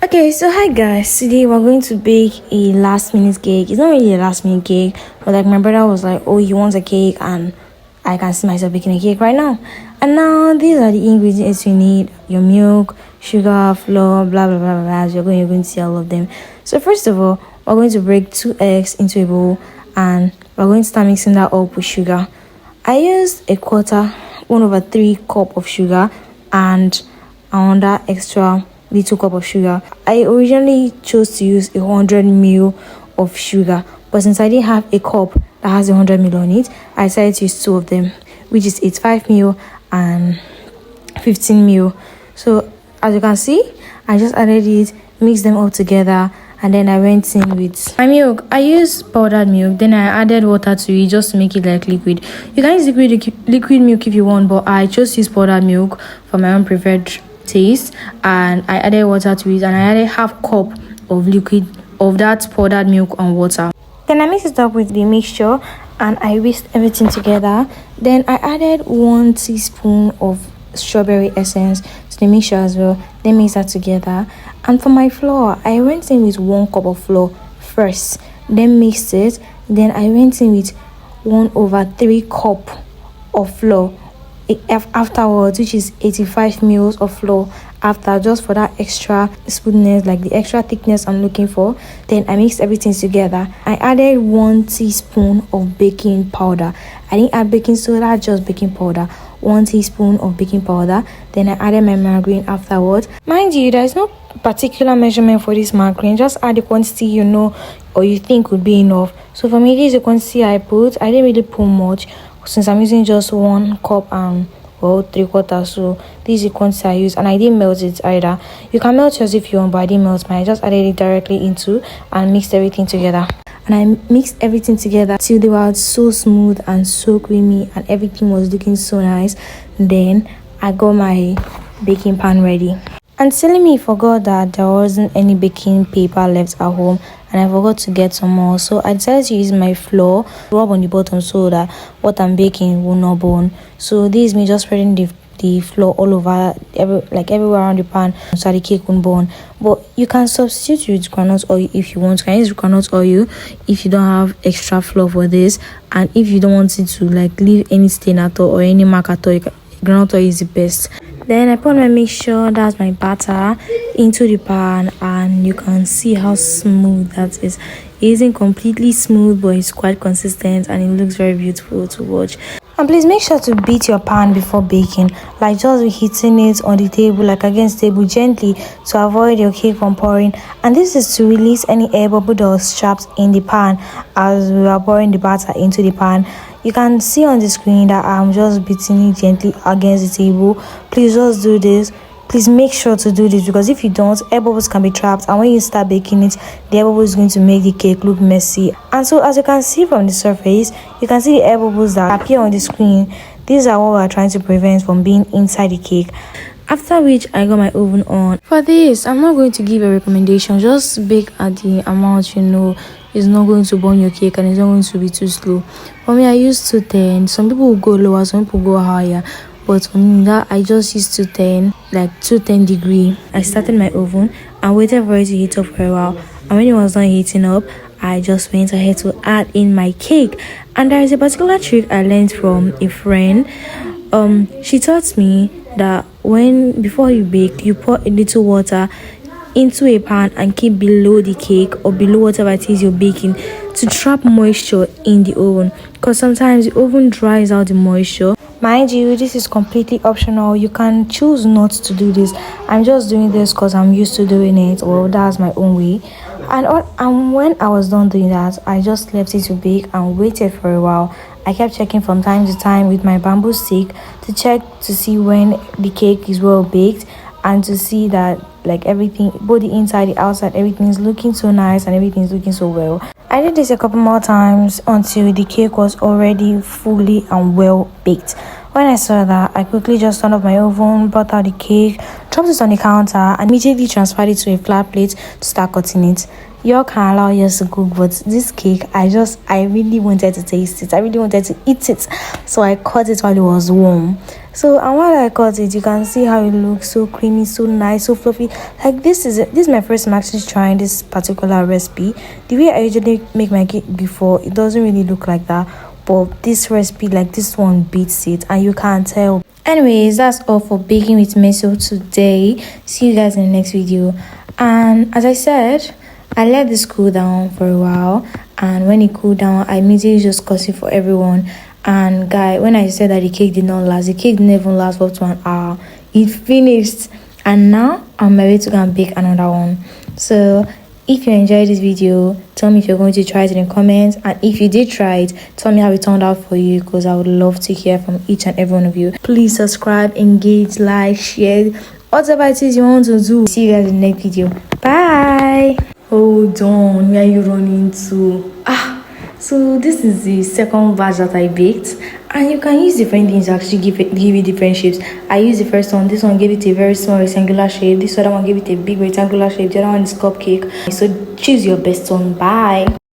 Okay, so hi guys. Today we're going to bake a last minute cake. It's not really a last minute cake, but like my brother was like, "Oh, he wants a cake," and I can see myself baking a cake right now. And now these are the ingredients you need: your milk, sugar, flour, blah blah blah blah. As you're going to see all of them. So first of all, we're going to break 2 eggs into a bowl, and we're going to start mixing that up with sugar. I used a quarter, 1/3 cup of sugar, and another extra little cup of sugar. I originally chose to use 100 ml of sugar, but since I didn't have a cup that has 100 ml on it, I decided to use two of them, which is 85 ml and 15 ml. So as you can see, I just added it, mixed them all together, and then I went in with my milk. I used powdered milk, then I added water to it just to make it like liquid. You can use liquid milk if you want, but I just use powdered milk for my own preferred taste, and I added water to it, and I added half cup of liquid of that powdered milk and water. Then I mixed it up with the mixture and I whisked everything together. Then I added 1 teaspoon of strawberry essence to the mixture as well. Then mix that together. And for my flour, I went in with 1 cup of flour first, then mixed it. Then I went in with 1/3 cup of flour afterwards, which is 85 ml of flour after, just for that extra smoothness, like the extra thickness I'm looking for. Then I mixed everything together. I added 1 teaspoon of baking powder. I didn't add baking soda, just baking powder. 1 teaspoon of baking powder. Then I added my margarine afterwards. Mind you, there is no particular measurement for this margarine. Just add the quantity you know or you think would be enough. So for me, this is the quantity I put. I didn't really put much, since I'm using just 1 cup and 3/4. So this is the quantity I use, and I didn't melt it either. You can melt yours if you want, but I didn't melt mine. I just added it directly into and mixed everything together. And I mixed everything together till they were so smooth and so creamy, and everything was looking so nice. Then I got my baking pan ready. And telling me, forgot that there wasn't any baking paper left at home, and I forgot to get some more. So I decided to use my flour, rub on the bottom so that what I'm baking will not burn. So this is me just spreading the flour all over, everywhere around the pan, so the cake won't burn. But you can substitute with groundnut oil if you want. You can use groundnut oil if you don't have extra flour for this, and if you don't want it to leave any stain at all or any mark at all, groundnut oil is the best. Then I put my mixture, that's my batter, into the pan, and you can see how smooth that is. It isn't completely smooth, but it's quite consistent, and it looks very beautiful to watch. And please make sure to beat your pan before baking, just be hitting it on the table, against the table, gently, to avoid your cake from pouring. And this is to release any air bubble that was trapped in the pan as we are pouring the batter into the pan. You can see on the screen that I'm just beating it gently against the table. Please just do this. Please make sure to do this, because if you don't, air bubbles can be trapped, and when you start baking it, the air bubble is going to make the cake look messy. And so as you can see from the surface, you can see the air bubbles that appear on the screen. These are what we're trying to prevent from being inside the cake. After which, I got my oven on. For this, I'm not going to give a recommendation. Just bake at the amount you know is not going to burn your cake, and it's not going to be too slow. For me, I use 210. Some people will go lower, some people go higher. But for me, that I just used 210, 210 degree. I started my oven and waited for it to heat up for a while. And when it was not heating up, I just went ahead to add in my cake. And there is a particular trick I learned from a friend. She taught me that before you bake, you pour a little water into a pan and keep below the cake or below whatever it is you're baking to trap moisture in the oven, because sometimes the oven dries out the moisture. Mind you, this is completely optional. You can choose not to do this. I'm just doing this because I'm used to doing it. Well, that's my own way. And when I was done doing that, I just left it to bake and waited for a while. I kept checking from time to time with my bamboo stick to check to see when the cake is well baked, and to see that everything, both the inside, the outside, everything is looking so nice and everything is looking so well. I did this a couple more times until the cake was already fully and well baked. When I saw that, I quickly just turned off my oven, brought out the cake, dropped it on the counter, and immediately transferred it to a flat plate to start cutting it. You can allow yours to cook, but this cake, I really wanted to taste it. I really wanted to eat it, so I cut it while it was warm. So and while I cut it, you can see how it looks so creamy, so nice, so fluffy. Like this is my first time actually trying this particular recipe. The way I usually make my cake before, it doesn't really look like that, but this recipe, like this one, beats it, and you can't tell. Anyways, that's all for baking with Meso today. See you guys in the next video. And as I said, I let this cool down for a while, and when it cooled down, I immediately just cut it for everyone. And guy, when I said that the cake did not last, the cake didn't even last for up to an hour. It finished, and now I'm ready to go and bake another one. So if you enjoyed this video, tell me if you're going to try it in the comments, and if you did try it, tell me how it turned out for you, because I would love to hear from each and every one of you. Please subscribe, engage, like, share, whatever it is you want to do. See you guys in the next video. Bye. Hold on, where are you running to? So this is the second batch that I baked, and you can use different things to actually give it different shapes. I used the first one. This one gave it a very small rectangular shape. This other one gave it a big rectangular shape. The other one is cupcake. So choose your best one. Bye.